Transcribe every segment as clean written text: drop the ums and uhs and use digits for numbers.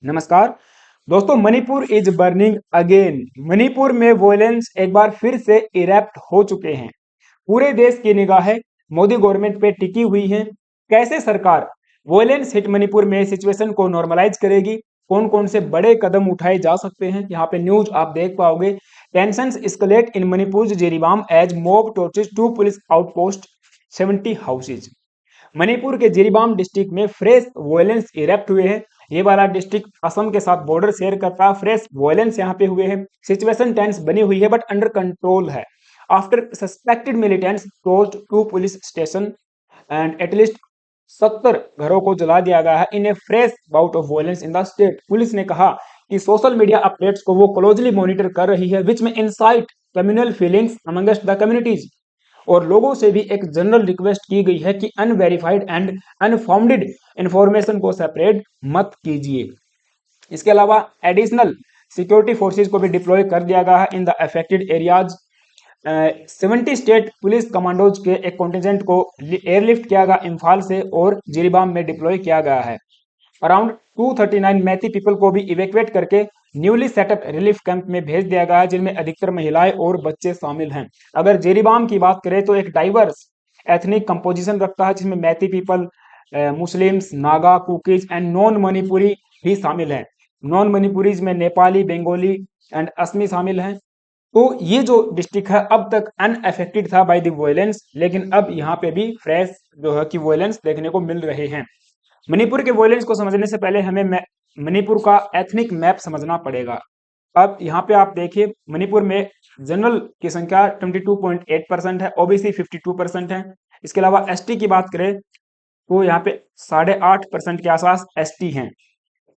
नमस्कार दोस्तों, Manipur is burning again. Manipur में वॉयलेंस एक बार फिर से इरेप्ट हो चुके हैं। पूरे देश की निगाहें मोदी गवर्नमेंट पे टिकी हुई हैं। कैसे सरकार वॉयलेंस हिट मणिपुर में सिचुएशन को नॉर्मलाइज करेगी, कौन कौन से बड़े कदम उठाए जा सकते हैं, यहाँ पे न्यूज आप देख पाओगे। Tensions escalate in Manipur Jiribam as mob torches to police outpost 70 houses. Manipur के जिरीबाम डिस्ट्रिक्ट में फ्रेश वॉयलेंस इरेप्ट हुए हैं। ये वाला डिस्ट्रिक्ट असम के साथ बॉर्डर शेयर करता है। फ्रेश वॉयलेंस यहाँ पे हुए हैं। सिचुएशन टेंस बनी हुई है बट अंडर कंट्रोल है। After suspected militants closed to police station and at least 70 घरों को जला दिया गया है in a fresh bout of violence in the state. Police ने कहा कि सोशल मीडिया अपडेट्स को वो क्लोजली मॉनिटर कर रही है विच में insight communal feelings amongst the communities. और लोगों से भी एक जनरल रिक्वेस्ट की गई है कि अनवेरिफाइड एंड अनफाउंडेड इंफॉर्मेशन को सेपरेट मत कीजिए। इसके अलावा एडिशनल सिक्योरिटी फोर्सेज को भी डिप्लॉय कर दिया गया है in the affected areas. 70 state police commandos के एक कॉन्टिजेंट को एयरलिफ्ट किया गया इम्फाल से और जिरीबाम में डिप्लॉय किया गया है। अराउंड 239 मैथी पीपल को भी इवेक्युएट करके न्यूली सेटअप रिलीफ कैंप में भेज दिया गया है, जिनमें अधिकतर महिलाएं और बच्चे शामिल हैं। अगर जिरीबाम की बात करें तो एक डाइवर्स एथनिक कंपोजिशन रखता है, जिसमें मैथी people, Muslims, Naga, cookies and non Manipuri भी शामिल हैं। नॉन मणिपुरीज में नेपाली, बंगाली एंड असमी शामिल हैं। तो ये जो डिस्ट्रिक्ट है अब तक अनअफेक्टेड था बाय द वॉयलेंस, लेकिन अब यहाँ पे भी फ्रेश जो है कि वॉयलेंस देखने को मिल रहे हैं। मणिपुर के वॉयलेंस को समझने से पहले हमें मणिपुर का एथनिक मैप समझना पड़ेगा। अब यहाँ पे आप देखिए, मणिपुर में जनरल की संख्या 22.8% है, ओबीसी 52% है। इसके अलावा एसटी की बात करें तो यहाँ पे 8.5% के आसपास एसटी हैं।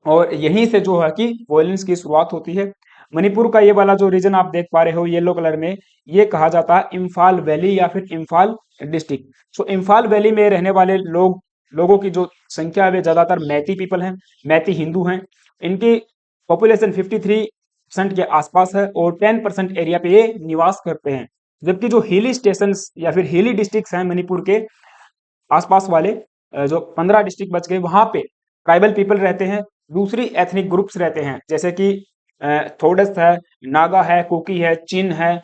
और यहीं से जो है कि वॉयलेंस की शुरुआत होती है। मणिपुर का ये वाला जो रीजन आप देख पा रहे हो येलो कलर में, ये कहा जाता है इम्फाल वैली या फिर इम्फाल डिस्ट्रिक्ट। सो इम्फाल वैली में रहने वाले लोगों की जो संख्या है वे ज्यादातर मैती पीपल हैं, मैती हिंदू हैं। इनकी पॉपुलेशन 53% के आसपास है और 10% एरिया पे ये निवास करते हैं। जबकि जो हिली स्टेशन या फिर हिली डिस्ट्रिक्ट हैं मणिपुर के आसपास वाले, जो 15 डिस्ट्रिक्ट बच गए, वहां पे ट्राइबल पीपल रहते हैं, दूसरी एथनिक ग्रुप्स रहते हैं, जैसे कि थोडस है, नागा है, कुकी है, चिन है,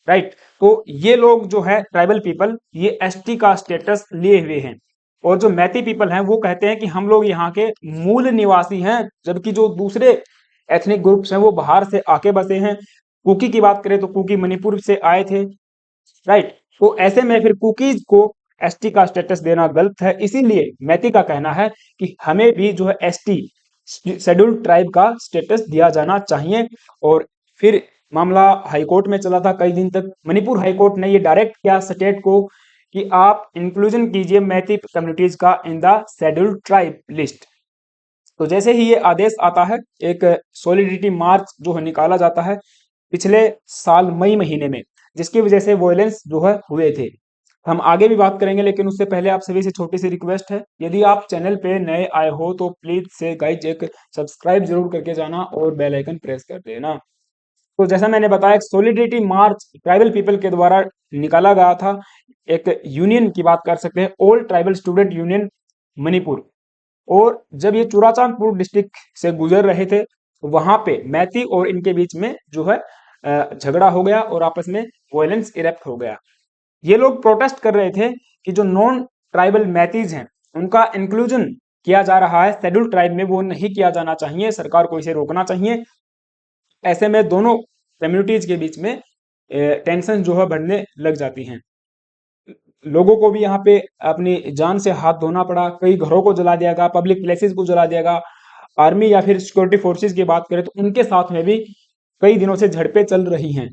राइट। तो ये लोग जो है ट्राइबल पीपल, ये एसटी का स्टेटस लिए हुए हैं। और जो मैती पीपल हैं वो कहते हैं कि हम लोग यहाँ के मूल निवासी हैं, जबकि जो दूसरे एथनिक ग्रुप्स हैं वो बाहर से आके बसे हैं। कुकी की बात करें तो कुकी मणिपुर से आए थे, राइट। तो ऐसे में फिर कुकीज को एसटी का स्टेटस देना गलत है। इसीलिए मैती का कहना है कि हमें भी जो है एसटी शेड्यूल्ड ट्राइब का स्टेटस दिया जाना चाहिए। और फिर मामला हाईकोर्ट में चला था कई दिन तक। मणिपुर हाईकोर्ट ने ये डायरेक्ट किया स्टेट को कि आप इंक्लूजन कीजिए मैती कम्युनिटीज का in the scheduled tribe list. तो जैसे ही ये आदेश आता है, एक सॉलिडिटी मार्च जो है निकाला जाता है पिछले साल मई महीने में, जिसकी वजह से वॉयलेंस जो है हुए थे। हम आगे भी बात करेंगे, लेकिन उससे पहले आप सभी से छोटी सी रिक्वेस्ट है, यदि आप चैनल पे नए आए हो तो प्लीज से गाइज एक सब्सक्राइब जरूर करके जाना और बेल आइकन प्रेस कर देना। तो जैसा मैंने बताया, एक सॉलिडिटी मार्च ट्राइबल पीपल के द्वारा निकाला गया था। एक यूनियन की बात कर सकते हैं, all tribal student union Manipur. और जब ये चूड़ाचांदपुर डिस्ट्रिक्ट से गुजर रहे थे, तो वहां पे मैती और इनके बीच में जो है झगड़ा हो गया और आपस में वॉयलेंस इरेप्ट हो गया। ये लोग प्रोटेस्ट कर रहे थे कि जो नॉन ट्राइबल मैतीज हैं उनका इंक्लूजन किया जा रहा है शेड्यूल ट्राइब में, वो नहीं किया जाना चाहिए, सरकार को इसे रोकना चाहिए। ऐसे में दोनों कम्युनिटीज के बीच में टेंशन जो है बढ़ने लग जाती हैं। लोगों को भी यहाँ पे अपनी जान से हाथ धोना पड़ा, कई घरों को जला दिया गया, पब्लिक प्लेसेस को जला दिया गया। आर्मी या फिर सिक्योरिटी फोर्सेस की बात करें तो उनके साथ में भी कई दिनों से झड़पें चल रही हैं।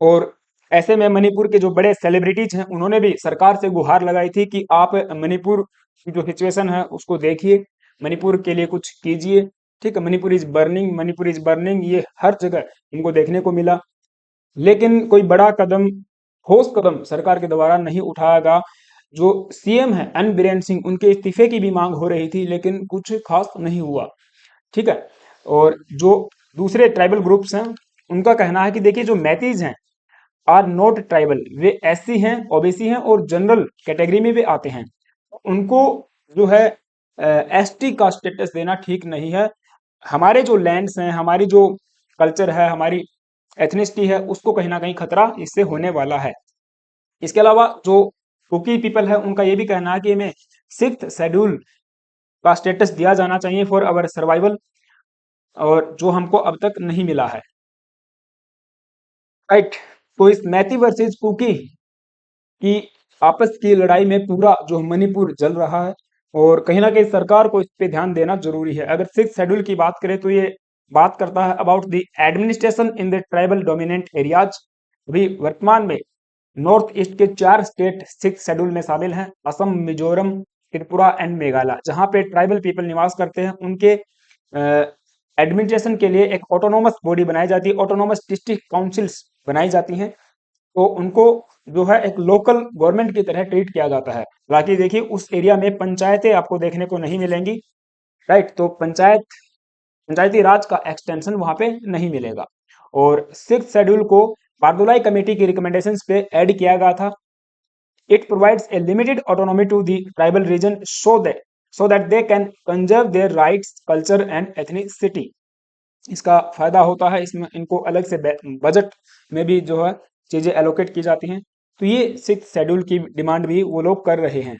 और ऐसे में मणिपुर के जो बड़े सेलिब्रिटीज हैं उन्होंने भी सरकार से गुहार लगाई थी कि आप मणिपुर की जो सिचुएशन है उसको देखिए, मणिपुर के लिए कुछ कीजिए। ठीक है, Manipur is burning, Manipur is burning, ये हर जगह इनको देखने को मिला। लेकिन कोई बड़ा कदम, ठोस कदम सरकार के द्वारा नहीं उठाया गया। जो सीएम है एन बीरेन सिंह, उनके इस्तीफे की भी मांग हो रही थी, लेकिन कुछ खास नहीं हुआ। ठीक है। और जो दूसरे ट्राइबल ग्रुप्स हैं उनका कहना है कि देखिए, जो मैतीज हैं आर नॉट ट्राइबल, वे एससी हैं, ओबीसी हैं और जनरल कैटेगरी में भी आते हैं। उनको जो है एसटी का स्टेटस देना ठीक नहीं है। हमारे जो लैंड्स हैं, हमारी जो कल्चर है, हमारी एथनिसिटी है, उसको कहीं ना कहीं खतरा इससे होने वाला है। इसके अलावा जो कुकी पीपल है, उनका ये भी कहना है कि हमें सिक्स्थ शेड्यूल का स्टेटस दिया जाना चाहिए फॉर अवर सर्वाइवल, और जो हमको अब तक नहीं मिला है। राइट। तो इस मैती वर्सेस कुकी की आपस की लड़ाई में पूरा जो मणिपुर जल रहा है, और कहीं ना कहीं सरकार को इस पे ध्यान देना जरूरी है। अगर सिक्स शेड्यूल की बात करें तो ये बात करता है about the administration in the tribal dominant areas. अभी वर्तमान में नॉर्थ ईस्ट के 4 स्टेट सिक्स शेड्यूल में शामिल हैं, असम, मिजोरम, त्रिपुरा एंड मेघालय। जहां पे ट्राइबल पीपल निवास करते हैं, उनके एडमिनिस्ट्रेशन के लिए एक ऑटोनोमस बॉडी बनाई जाती है, ऑटोनोमस डिस्ट्रिक्ट काउंसिल्स बनाई जाती हैं। तो उनको जो है एक लोकल गवर्नमेंट की तरह ट्रीट किया जाता है। बाकी देखिए उस एरिया में पंचायतें आपको देखने को नहीं मिलेंगी। राइट। तो पंचायती राज का एक्सटेंशन वहां पे नहीं मिलेगा। और सिक्स शेड्यूल को बारदुलाई कमेटी की रिकमेंडेशंस पे ऐड किया गया था। It provides a limited autonomy to the tribal region so that they can conserve their rights, culture and ethnicity। इसका फायदा होता है, इसमें इनको अलग से बजट में भी जो है चीजें एलोकेट की जाती हैं। तो ये सिक्स शेड्यूल की डिमांड भी वो लोग कर रहे हैं।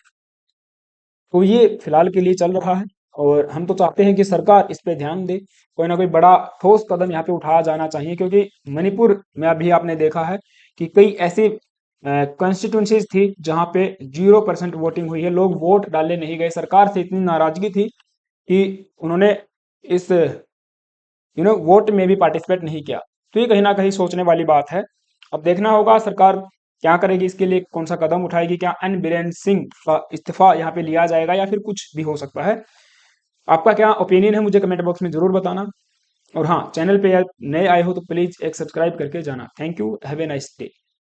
तो ये फिलहाल के लिए चल रहा है, और हम तो चाहते हैं कि सरकार इस पे ध्यान दे, कोई ना कोई बड़ा ठोस कदम यहाँ पे उठाया जाना चाहिए। क्योंकि मणिपुर में अभी आपने देखा है कि कई ऐसी कॉन्स्टिट्यूंसीज थी जहाँ पे 0% वोटिंग हुई है, लोग वोट डालने नहीं गए। सरकार से इतनी नाराजगी थी कि उन्होंने इस वोट में भी पार्टिसिपेट नहीं किया। तो ये कहीं ना कहीं सोचने वाली बात है। अब देखना होगा सरकार क्या करेगी, इसके लिए कौन सा कदम उठाएगी। क्या एन बीरेन सिंह का इस्तीफा यहाँ पे लिया जाएगा, या फिर कुछ भी हो सकता है। आपका क्या ओपिनियन है, मुझे कमेंट बॉक्स में जरूर बताना। और हाँ, चैनल पे नए आए हो तो प्लीज एक सब्सक्राइब करके जाना। Thank you, have a nice day.